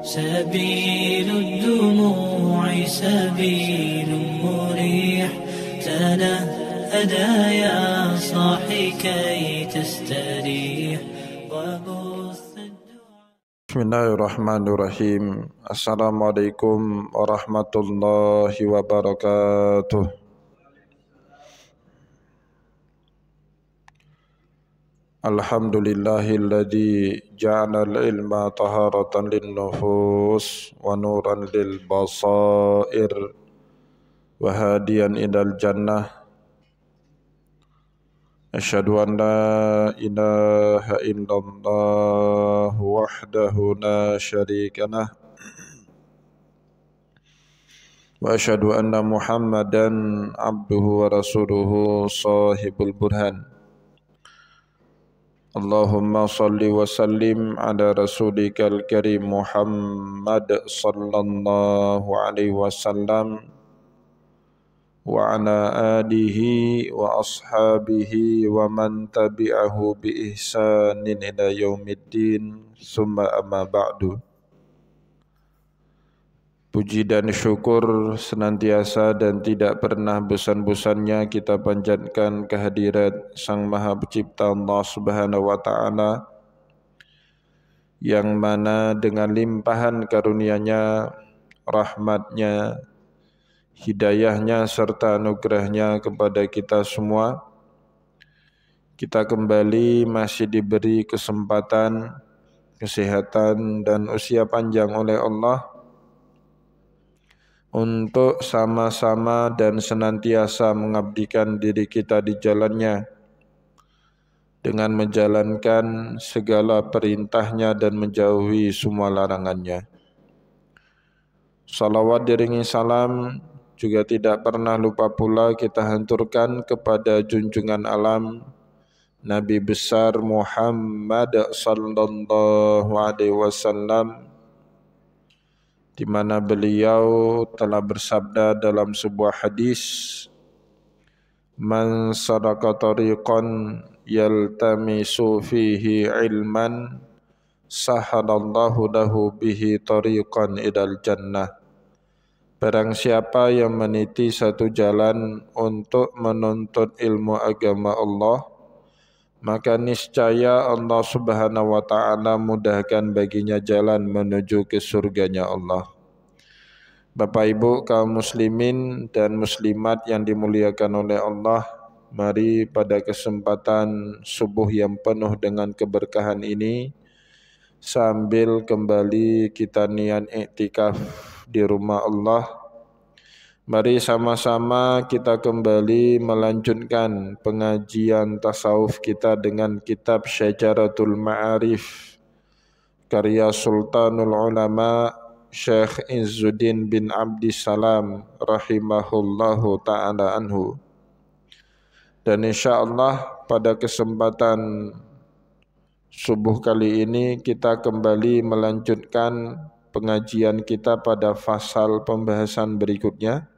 سبيل الدموع سبيل مريح تنهدى يا صاحي كي تستريح Bismillahirrahmanirrahim. Assalamualaikum warahmatullahi wabarakatuh. Alhamdulillahilladzi ja'ala al-ilma taharatan lin-nufus wa nuran lil-basair wa hadiyan ilal jannah. Asyhadu an la ilaha illallah wahdahu la syarika lah wa asyhadu anna Muhammadan abduhu wa rasuluhu sahibul burhan. Allahumma salli wa sallim ala rasulikal karim Muhammad sallallahu alaihi wasallam wa ala alihi wa ashabihi wa man tabi'ahu bi ihsanin ila yaumiddin, summa amma ba'du. Puji dan syukur senantiasa dan tidak pernah bosan-bosannya kita panjatkan kehadirat Sang Maha Pencipta Allah Subhanahu wa Ta'ala, yang mana dengan limpahan karunia-Nya, rahmat-Nya, hidayahnya serta anugerahnya kepada kita semua, kita kembali masih diberi kesempatan, kesehatan dan usia panjang oleh Allah untuk sama-sama dan senantiasa mengabdikan diri kita di jalannya dengan menjalankan segala perintahnya dan menjauhi semua larangannya. Salawat diringi salam juga tidak pernah lupa pula kita hanturkan kepada junjungan alam Nabi besar Muhammad sallallahu alaihi wasallam, di mana beliau telah bersabda dalam sebuah hadis, "Man sadaka tariqan yaltamisu fihi ilman sahalallahu lahu bihi tariqan idal jannah." Barang siapa yang meniti satu jalan untuk menuntut ilmu agama Allah, maka niscaya Allah Subhanahu wa Ta'ala mudahkan baginya jalan menuju ke surganya Allah. Bapak Ibu kaum muslimin dan muslimat yang dimuliakan oleh Allah, mari pada kesempatan subuh yang penuh dengan keberkahan ini, sambil kembali kita niat iktikaf di rumah Allah, mari sama-sama kita kembali melanjutkan pengajian tasawuf kita dengan kitab Syajaratul Ma'arif karya Sultanul Ulama Syekh Izzuddin bin Abdissalam rahimahullahu ta'ala anhu. Dan insyaAllah pada kesempatan subuh kali ini kita kembali melanjutkan pengajian kita pada fasal pembahasan berikutnya.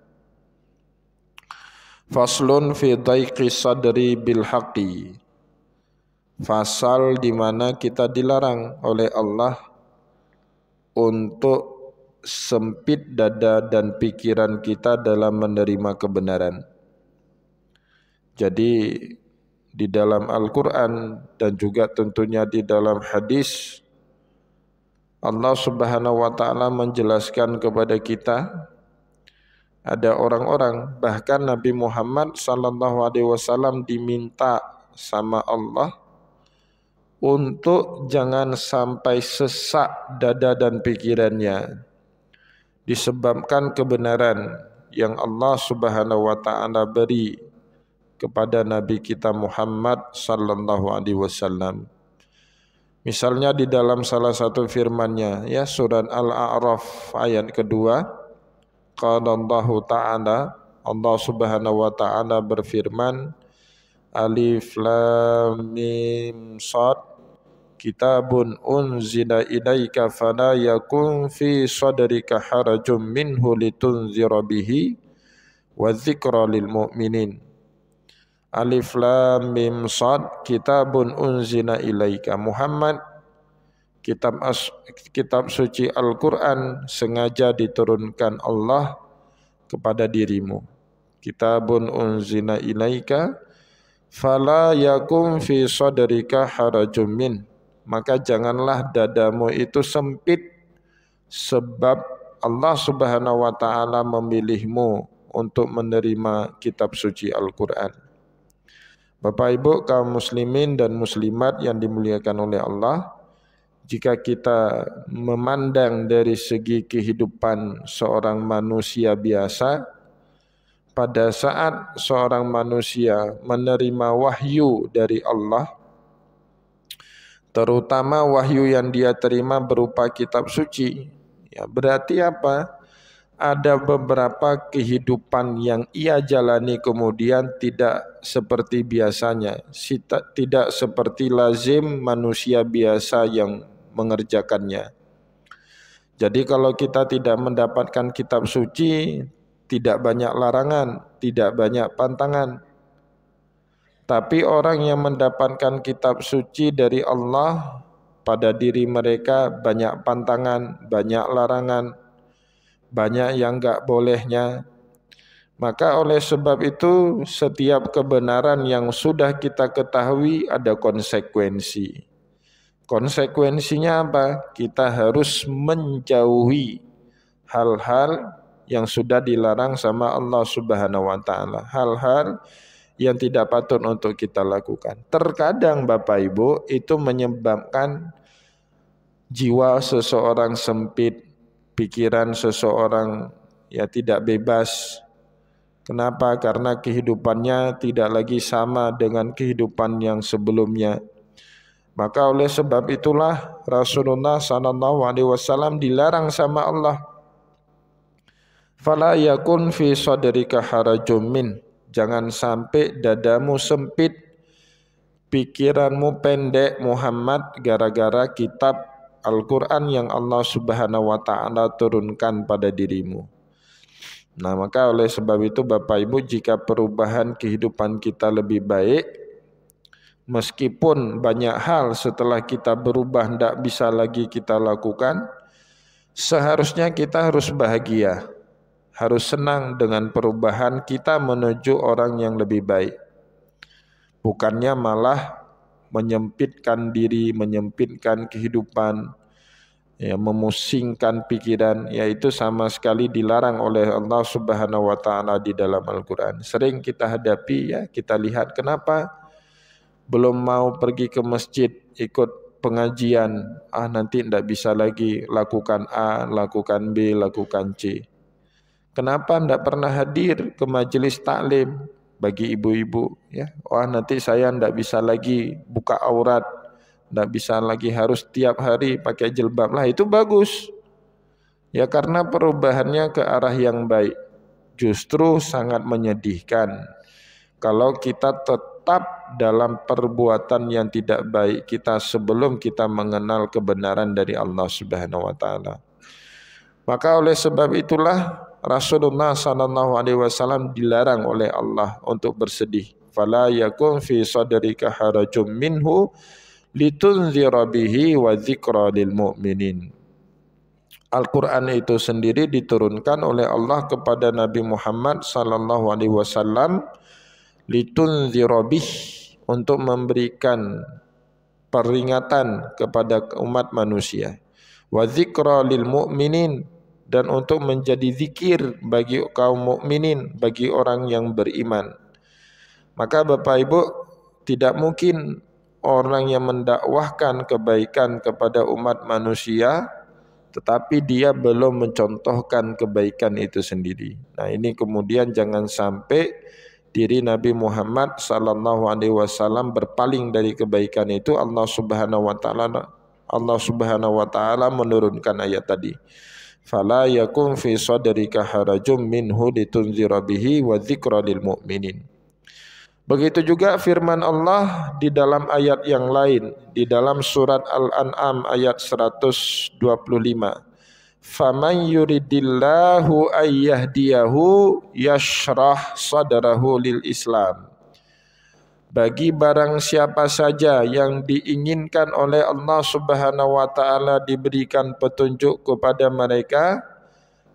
Faslun fi daiqi sadri bil haqqi. Fasal di mana kita dilarang oleh Allah untuk sempit dada dan pikiran kita dalam menerima kebenaran. Jadi di dalam Al-Quran dan juga tentunya di dalam hadis, Allah Subhanahu wa Ta'ala menjelaskan kepada kita ada orang-orang, bahkan Nabi Muhammad sallallahu alaihi wasallam diminta sama Allah untuk jangan sampai sesak dada dan pikirannya disebabkan kebenaran yang Allah Subhanahu wa Ta'ala beri kepada Nabi kita Muhammad sallallahu alaihi wasallam. Misalnya di dalam salah satu firman-Nya, ya, surat Al-A'raf ayat kedua, qala Allah Ta'ala, Allah Subhanahu wa Ta'ala berfirman, Alif Lam Mim Shad, kitabun unzila ilaika fala yakun fi sadrika harajum minhu litunzira bihi wa dzikra lil mu'minin. Alif Lam Mim Shad, kitabun unzila ilaika. Muhammad, kitab suci Al-Quran sengaja diturunkan Allah kepada dirimu. Kitabun unzila ilaika fala yakum fi sadrika harajum min. Maka janganlah dadamu itu sempit, sebab Allah Subhanahu wa taala memilihmu untuk menerima kitab suci Al-Quran. Bapak Ibu kaum muslimin dan muslimat yang dimuliakan oleh Allah, jika kita memandang dari segi kehidupan seorang manusia biasa, pada saat seorang manusia menerima wahyu dari Allah, terutama wahyu yang dia terima berupa kitab suci, ya berarti apa? Ada beberapa kehidupan yang ia jalani kemudian tidak seperti biasanya, tidak seperti lazim manusia biasa yang mengerjakannya. Jadi kalau kita tidak mendapatkan kitab suci, tidak banyak larangan, tidak banyak pantangan. Tapi orang yang mendapatkan kitab suci dari Allah, pada diri mereka banyak pantangan, banyak larangan, banyak yang enggak bolehnya. Maka oleh sebab itu setiap kebenaran yang sudah kita ketahui ada konsekuensi. Konsekuensinya apa? Kita harus menjauhi hal-hal yang sudah dilarang sama Allah Subhanahu wa taala, hal-hal yang tidak patut untuk kita lakukan. Terkadang Bapak Ibu itu menyebabkan jiwa seseorang sempit, pikiran seseorang ya tidak bebas. Kenapa? Karena kehidupannya tidak lagi sama dengan kehidupan yang sebelumnya. Maka oleh sebab itulah Rasulullah SAW dilarang sama Allah. Fala yakun fi sadrika harajum min. Jangan sampai dadamu sempit, pikiranmu pendek Muhammad gara-gara kitab Al-Quran yang Allah Subhanahu wa taala turunkan pada dirimu. Nah, maka oleh sebab itu Bapak Ibu, jika perubahan kehidupan kita lebih baik, meskipun banyak hal setelah kita berubah tidak bisa lagi kita lakukan, seharusnya kita harus bahagia, harus senang dengan perubahan kita menuju orang yang lebih baik. Bukannya malah menyempitkan diri, menyempitkan kehidupan, ya, memusingkan pikiran, yaitu sama sekali dilarang oleh Allah Subhanahu wa taala di dalam Al-Qur'an. Sering kita hadapi, ya, kita lihat kenapa belum mau pergi ke masjid ikut pengajian, nanti tidak bisa lagi lakukan A, lakukan B, lakukan C. Kenapa tidak pernah hadir ke majelis taklim? Bagi ibu-ibu, ya, nanti saya tidak bisa lagi buka aurat, tidak bisa lagi harus tiap hari pakai jilbab. Lah itu bagus, ya, karena perubahannya ke arah yang baik. Justru sangat menyedihkan kalau kita tetap dalam perbuatan yang tidak baik kita sebelum kita mengenal kebenaran dari Allah Subhanahu wa taala. Maka oleh sebab itulah Rasulullah SAW dilarang oleh Allah untuk bersedih. Fala yakun fi sadrika harajum minhu litunzira bihi wa dzikra lil mu'minin. Al-Quran itu sendiri diturunkan oleh Allah kepada Nabi Muhammad SAW litunzira bih, untuk memberikan peringatan kepada umat manusia, wa dzikra lil mu'minin, dan untuk menjadi zikir bagi kaum mukminin, bagi orang yang beriman. Maka Bapak Ibu, tidak mungkin orang yang mendakwahkan kebaikan kepada umat manusia tetapi dia belum mencontohkan kebaikan itu sendiri. Nah, ini kemudian jangan sampai diri Nabi Muhammad SAW berpaling dari kebaikan itu. Allah Subhanahu wa taala menurunkan ayat tadi. Fala yakun fi sadrika harajum minhu litunzira bihi wa dzikra lil mu'minin. Begitu juga firman Allah di dalam ayat yang lain, di dalam surat Al-An'am ayat 125. Faman yuridillahu ayyahdiyahu yashrah sadrahu lil Islam. bagi barang siapa saja yang diinginkan oleh Allah Subhanahu wa taala diberikan petunjuk kepada mereka,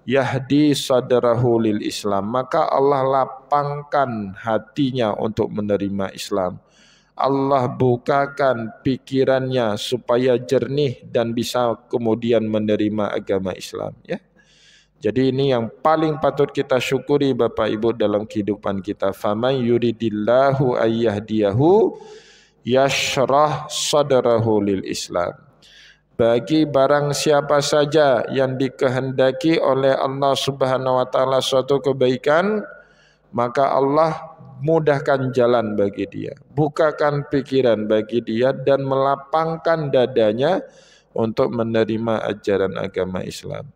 yahdi sadrahu lil Islam, maka Allah lapangkan hatinya untuk menerima Islam. Allah bukakan pikirannya supaya jernih dan bisa kemudian menerima agama Islam, ya. Jadi ini yang paling patut kita syukuri Bapak Ibu dalam kehidupan kita. Faman yuridillahu ayyahdiyahu yashrah sadrahu lil Islam. Bagi barang siapa saja yang dikehendaki oleh Allah Subhanahu wa taala suatu kebaikan, maka Allah mudahkan jalan bagi dia, bukakan pikiran bagi dia dan melapangkan dadanya untuk menerima ajaran agama Islam.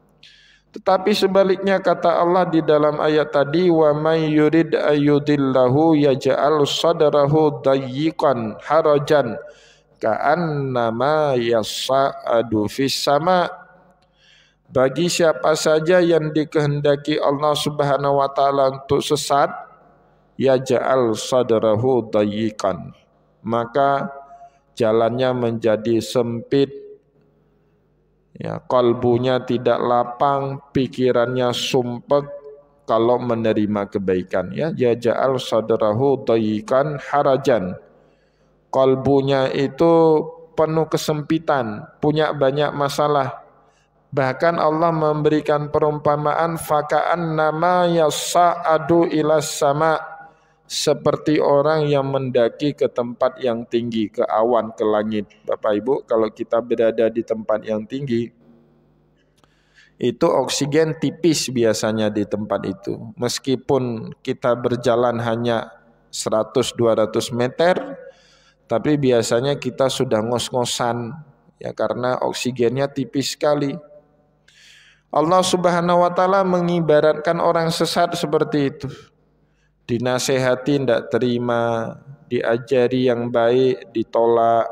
Tetapi sebaliknya kata Allah di dalam ayat tadi, wa may yurid ayyudillahu yaj'al sadrahu dayyiqan harajan ka'annama yas'adu fis sama. Bagi siapa saja yang dikehendaki Allah Subhanahu wa taala untuk sesat, yaj'al sadrahu dayyiqan, maka jalannya menjadi sempit, ya, kalbunya tidak lapang, pikirannya sumpek kalau menerima kebaikan, ya. Yaj'al sadrahu dayyiqan harajan, kalbunya itu penuh kesempitan, punya banyak masalah. Bahkan Allah memberikan perumpamaan faka'annama yas'adu ilas sama, seperti orang yang mendaki ke tempat yang tinggi, ke awan, ke langit. Bapak Ibu, kalau kita berada di tempat yang tinggi, itu oksigen tipis biasanya di tempat itu. Meskipun kita berjalan hanya 100-200 meter, tapi biasanya kita sudah ngos-ngosan, ya, karena oksigennya tipis sekali. Allah Subhanahu wa taala mengibaratkan orang sesat seperti itu. Dinasehati tidak terima, diajari yang baik ditolak,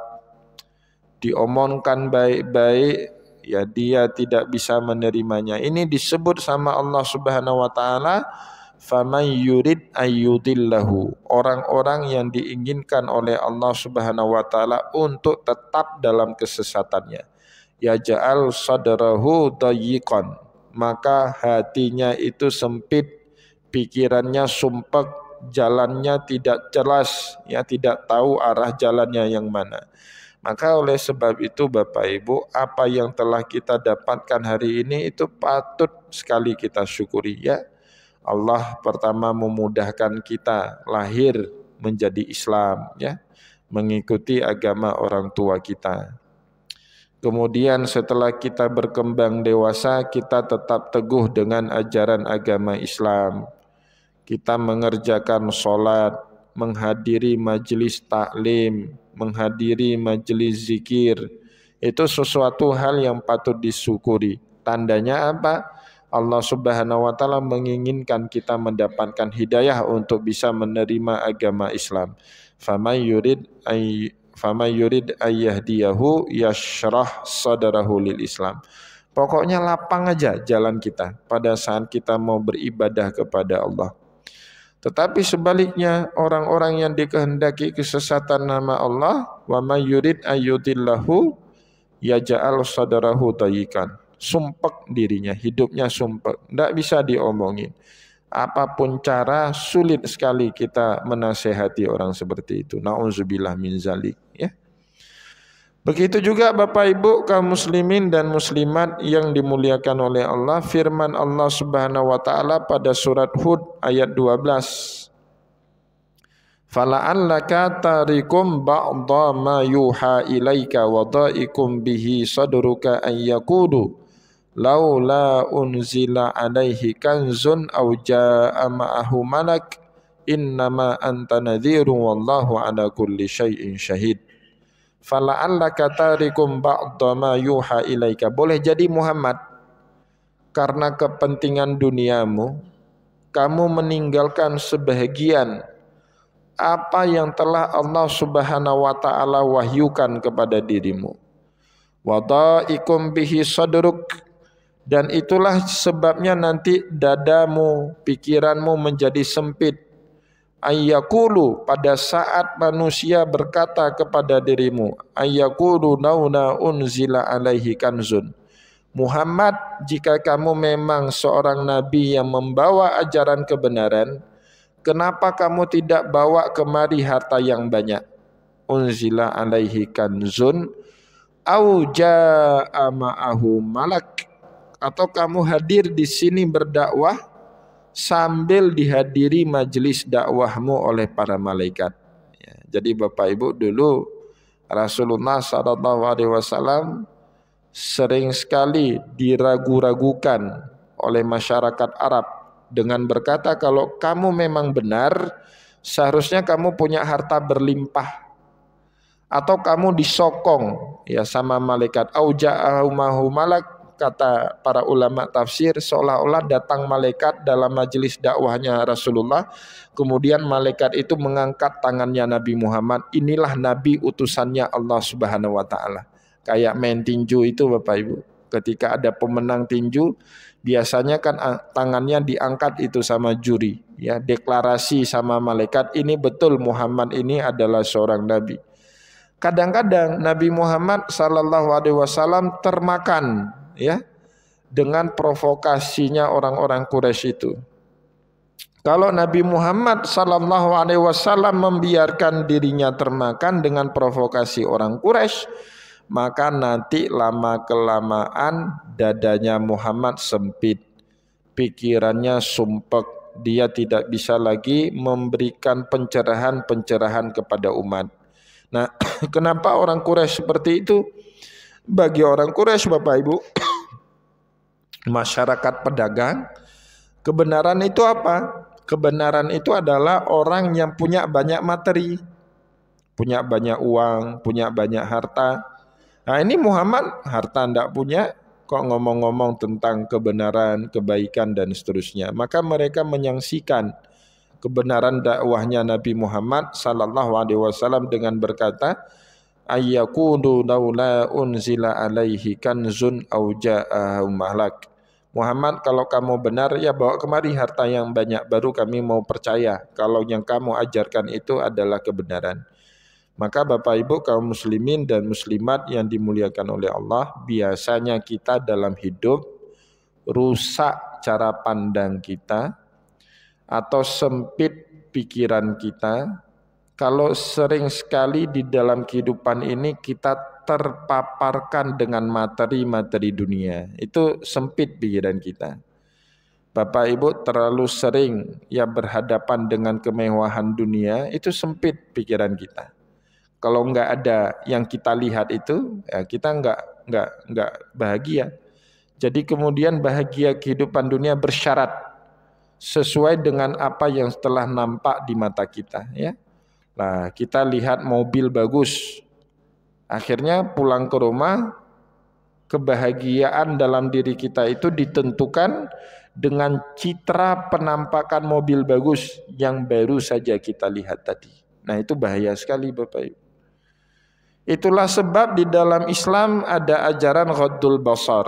diomongkan baik-baik, ya dia tidak bisa menerimanya. Ini disebut sama Allah Subhanahu wa taala faman yurid ayyudillahu, orang-orang yang diinginkan oleh Allah Subhanahu wa taala untuk tetap dalam kesesatannya. Yaj'al sadrahu dayyiqan, maka hatinya itu sempit, pikirannya sumpek, jalannya tidak jelas, ya, tidak tahu arah jalannya yang mana. Maka oleh sebab itu Bapak Ibu, apa yang telah kita dapatkan hari ini itu patut sekali kita syukuri, ya. Allah pertama memudahkan kita lahir menjadi Islam, ya, mengikuti agama orang tua kita. Kemudian setelah kita berkembang dewasa, kita tetap teguh dengan ajaran agama Islam. Kita mengerjakan sholat, menghadiri majelis taklim, menghadiri majelis zikir. Itu sesuatu hal yang patut disyukuri. Tandanya apa? Allah Subhanahu wa taala menginginkan kita mendapatkan hidayah untuk bisa menerima agama Islam. Faman yurid ayyahdiyahu yashrah sadrahu lil Islam. Pokoknya lapang aja jalan kita pada saat kita mau beribadah kepada Allah. Tetapi sebaliknya, orang-orang yang dikehendaki kesesatan nama Allah, wa may yurid ayyudillahu yaj'al sadrahu dayyiqan, sumpek dirinya, hidupnya sumpek, tidak bisa diomongin. Apapun cara, sulit sekali kita menasehati orang seperti itu. Na'udzubillah min zalik, ya. Begitu juga Bapak Ibu kaum muslimin dan muslimat yang dimuliakan oleh Allah, firman Allah Subhanahu wa taala pada surat Hud ayat 12. Fala'allaka tarikum ba'dha ma yuha ilaika wa dha'ikum bihi sadruka an yaqulu laula unzila alaihi kanzun aw jaa'a ma'ahu malak innama anta nadhirun wallahu ala kulli syai'in syahid. Fala'allaka tarikum ba'dha ma yuha ilaika, boleh jadi Muhammad karena kepentingan duniamu kamu meninggalkan sebahagian apa yang telah Allah Subhanahu wa taala wahyukan kepada dirimu. Wa dha'ikum bihi sadruk, dan itulah sebabnya nanti dadamu, pikiranmu menjadi sempit. ayyakulu, pada saat manusia berkata kepada dirimu, ayyakulu nauna unzila alaihi kanzun. Muhammad, jika kamu memang seorang nabi yang membawa ajaran kebenaran, kenapa kamu tidak bawa kemari harta yang banyak? Unzila alaihi kanzun au jaa ma'ahu malak, atau kamu hadir di sini berdakwah sambil dihadiri majelis dakwahmu oleh para malaikat. Ya, jadi Bapak Ibu, dulu Rasulullah SAW sering sekali diragu-ragukan oleh masyarakat Arab dengan berkata, kalau kamu memang benar, seharusnya kamu punya harta berlimpah, atau kamu disokong ya sama malaikat. Auja'ahu malak, kata para ulama tafsir, seolah-olah datang malaikat dalam majelis dakwahnya Rasulullah, kemudian malaikat itu mengangkat tangannya Nabi Muhammad, inilah nabi utusannya Allah Subhanahu wa taala. Kayak main tinju itu Bapak Ibu, ketika ada pemenang tinju biasanya kan tangannya diangkat itu sama juri, ya, deklarasi sama malaikat, ini betul Muhammad ini adalah seorang nabi. Kadang-kadang Nabi Muhammad sallallahu alaihi wasallam termakan ya dengan provokasinya orang-orang Quraisy itu. Kalau Nabi Muhammad sallallahu alaihi wasallam membiarkan dirinya termakan dengan provokasi orang Quraisy, maka nanti lama-kelamaan dadanya Muhammad sempit, pikirannya sumpek, dia tidak bisa lagi memberikan pencerahan-pencerahan kepada umat. Nah, kenapa orang Quraisy seperti itu? Bagi orang Quraisy Bapak Ibu, masyarakat pedagang, kebenaran itu apa? Kebenaran itu adalah orang yang punya banyak materi, punya banyak uang, punya banyak harta. Nah, ini Muhammad harta ndak punya, kok ngomong-ngomong tentang kebenaran, kebaikan dan seterusnya. Maka mereka menyaksikan kebenaran dakwahnya Nabi Muhammad sallallahu alaihi wasallam dengan berkata, ayyakunu laula unzila alaihi kanzun au jaa malak. Muhammad, kalau kamu benar ya bawa kemari harta yang banyak, baru kami mau percaya kalau yang kamu ajarkan itu adalah kebenaran. Maka Bapak Ibu kaum muslimin dan muslimat yang dimuliakan oleh Allah, biasanya kita dalam hidup rusak cara pandang kita atau sempit pikiran kita kalau sering sekali di dalam kehidupan ini kita terpaparkan dengan materi-materi dunia. Itu sempit pikiran kita. Bapak Ibu terlalu sering ya berhadapan dengan kemewahan dunia, itu sempit pikiran kita. Kalau enggak ada yang kita lihat itu, ya kita enggak bahagia. Jadi kemudian bahagia kehidupan dunia bersyarat sesuai dengan apa yang telah nampak di mata kita, ya. Nah, kita lihat mobil bagus, akhirnya pulang ke rumah, kebahagiaan dalam diri kita itu ditentukan dengan citra penampakan mobil bagus yang baru saja kita lihat tadi. Nah, itu bahaya sekali Bapak Ibu. Itulah sebab di dalam Islam ada ajaran ghaddul basar.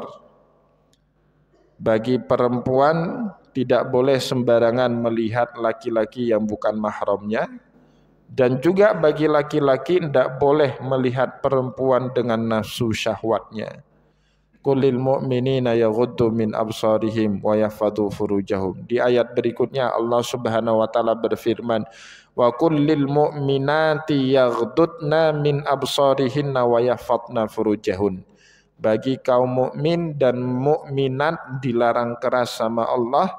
Bagi perempuan tidak boleh sembarangan melihat laki-laki yang bukan mahramnya, dan juga bagi laki-laki tidak boleh melihat perempuan dengan nafsu syahwatnya. Qulil mu'minina yaghuddu min absarihim wa yahfadhu furujahum. Di ayat berikutnya Allah Subhanahu wa taala berfirman, wa kullil mu'minati yaghdudna min absarihinna wa yahfadna furujahun. Bagi kaum mukmin dan mukminat dilarang keras sama Allah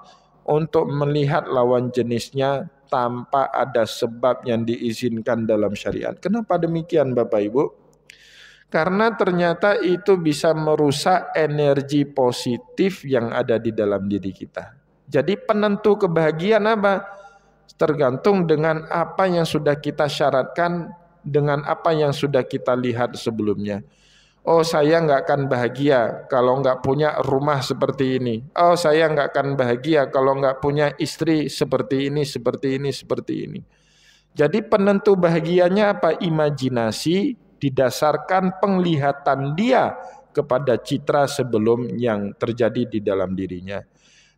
untuk melihat lawan jenisnya tanpa ada sebab yang diizinkan dalam syariat. Kenapa demikian Bapak Ibu? Karena ternyata itu bisa merusak energi positif yang ada di dalam diri kita. Jadi penentu kebahagiaan apa? Tergantung dengan apa yang sudah kita syaratkan, dengan apa yang sudah kita lihat sebelumnya. Oh, saya nggak akan bahagia kalau nggak punya rumah seperti ini. Oh, saya nggak akan bahagia kalau nggak punya istri seperti ini, seperti ini, seperti ini. Jadi penentu bahagianya apa? Imajinasi didasarkan penglihatan dia kepada citra sebelum yang terjadi di dalam dirinya.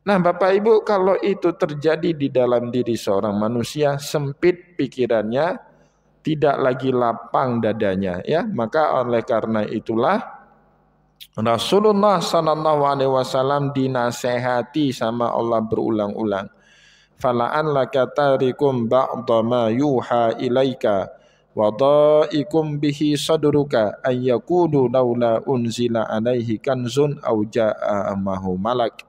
Nah Bapak Ibu, kalau itu terjadi di dalam diri seorang manusia, sempit pikirannya, tidak lagi lapang dadanya, ya, maka oleh karena itulah Rasulullah sallallahu alaihi wasallam dinasehati sama Allah berulang-ulang. Fala'an laka tarikum ba'da ma yuha ilaika wa dha'ikum bihi sadruka ayyakulu laula unzila alaihi kanzun aw ja'a amahu malak.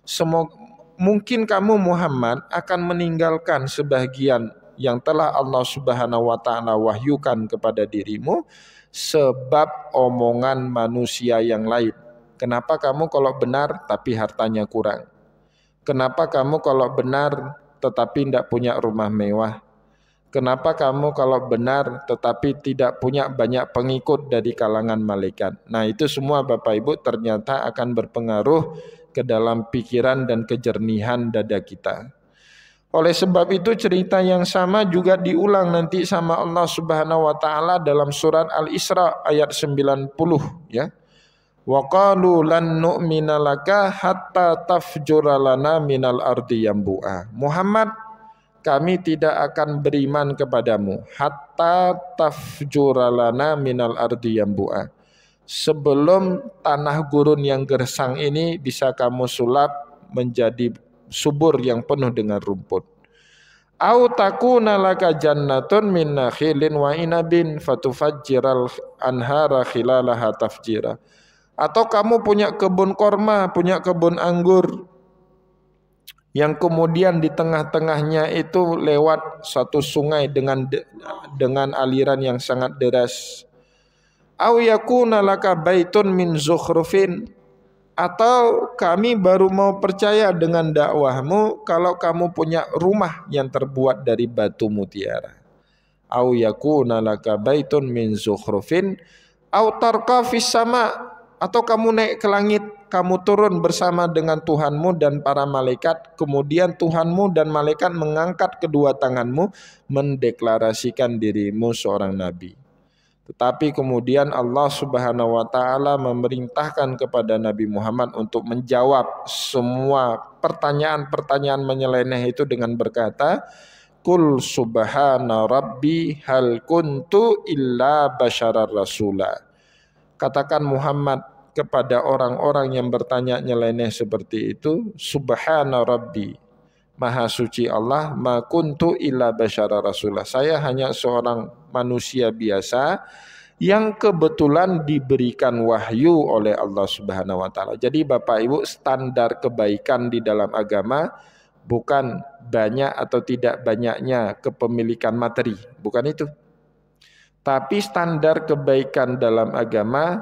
Semoga mungkin kamu Muhammad akan meninggalkan sebagian yang telah Allah Subhanahu wa taala wahyukan kepada dirimu sebab omongan manusia yang lain. Kenapa kamu kalau benar tapi hartanya kurang? Kenapa kamu kalau benar tetapi tidak punya rumah mewah? Kenapa kamu kalau benar tetapi tidak punya banyak pengikut dari kalangan malaikat? Nah itu semua Bapak Ibu ternyata akan berpengaruh ke dalam pikiran dan kejernihan dada kita. Oleh sebab itu cerita yang sama juga diulang nanti sama Allah Subhanahu wa taala dalam surat Al-Isra ayat 90 ya. Wa qalu lan nu'mina laka hatta tafjura lana minal ardi yanbu'a. Muhammad, kami tidak akan beriman kepadamu hatta tafjura lana minal ardi yanbu'a, sebelum tanah gurun yang gersang ini bisa kamu sulap menjadi subur yang penuh dengan rumput. Au takuna laka jannatun min nakhilin wa inabin fatufajjiral anhara khilalaha tafjira. Atau kamu punya kebun korma, punya kebun anggur yang kemudian di tengah-tengahnya itu lewat satu sungai dengan aliran yang sangat deras. Au yakuna laka baitun min zukhrufin, atau kami baru mau percaya dengan dakwahmu kalau kamu punya rumah yang terbuat dari batu mutiara. Au yakuna laka baitun min zukhrufin au tarqa fis sama, atau kamu naik ke langit, kamu turun bersama dengan Tuhanmu dan para malaikat, kemudian Tuhanmu dan malaikat mengangkat kedua tanganmu mendeklarasikan dirimu seorang nabi. Tetapi kemudian Allah Subhanahu wa taala memerintahkan kepada Nabi Muhammad untuk menjawab semua pertanyaan-pertanyaan menyeleneh itu dengan berkata, Qul subhana rabbi hal kuntu illa basyarar rasula. Katakan Muhammad kepada orang-orang yang bertanya nyeleneh seperti itu, subhana rabbi, maha suci Allah, ma kuntu illa basyara rasulah. Saya hanya seorang manusia biasa yang kebetulan diberikan wahyu oleh Allah Subhanahu wa taala. Jadi Bapak Ibu, standar kebaikan di dalam agama bukan banyak atau tidak banyaknya kepemilikan materi, bukan itu. Tapi standar kebaikan dalam agama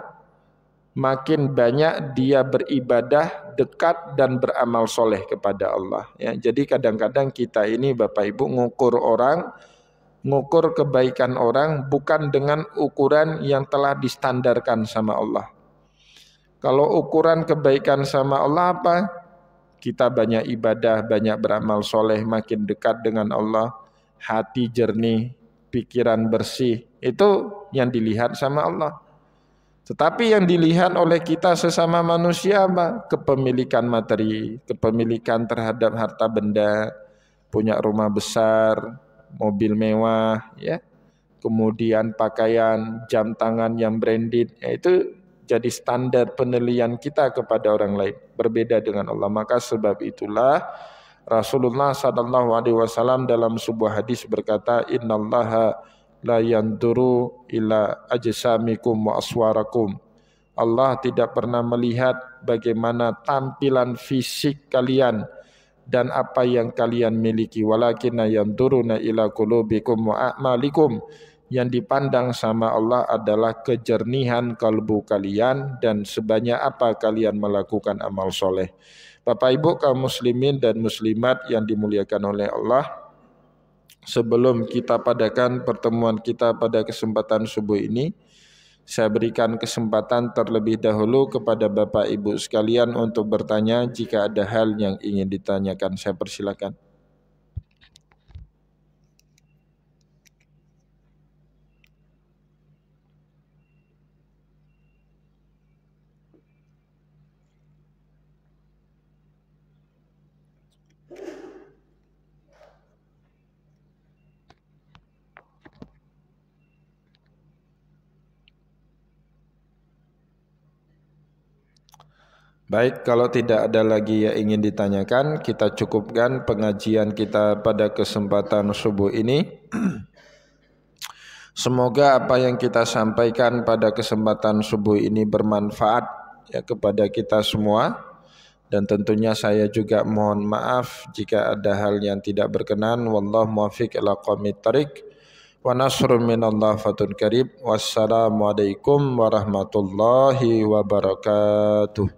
makin banyak dia beribadah, dekat dan beramal soleh kepada Allah. Ya, jadi kadang-kadang kita ini Bapak Ibu ngukur kebaikan orang bukan dengan ukuran yang telah distandarkan sama Allah. Kalau ukuran kebaikan sama Allah apa? Kita banyak ibadah, banyak beramal soleh, makin dekat dengan Allah, hati jernih, pikiran bersih, itu yang dilihat sama Allah. Tetapi yang dilihat oleh kita sesama manusia apa? Kepemilikan materi, kepemilikan terhadap harta benda, punya rumah besar, mobil mewah, ya. Kemudian pakaian, jam tangan yang branded, itu jadi standar penilaian kita kepada orang lain, berbeda dengan Allah. Maka sebab itulah Rasulullah SAW dalam sebuah hadis berkata, Innallaha la yanduru ila ajsamikum wa aswarakum. Allah tidak pernah melihat bagaimana tampilan fisik kalian dan apa yang kalian miliki, walakinna yanduruna ila qulubikum wa a'malikum. Yang dipandang sama Allah adalah kejernihan kalbu kalian dan sebanyak apa kalian melakukan amal soleh. Bapak Ibu kaum muslimin dan muslimat yang dimuliakan oleh Allah, sebelum kita padakan pertemuan kita pada kesempatan subuh ini, saya berikan kesempatan terlebih dahulu kepada Bapak Ibu sekalian untuk bertanya jika ada hal yang ingin ditanyakan. Saya persilakan. Baik, kalau tidak ada lagi yang ingin ditanyakan, kita cukupkan pengajian kita pada kesempatan subuh ini. Semoga apa yang kita sampaikan pada kesempatan subuh ini bermanfaat ya kepada kita semua. Dan tentunya saya juga mohon maaf jika ada hal yang tidak berkenan. Wallahu muwaffiq ila aqwamit thariq. Wa nasrun minallah fatun karib. Wassalamualaikum warahmatullahi wabarakatuh.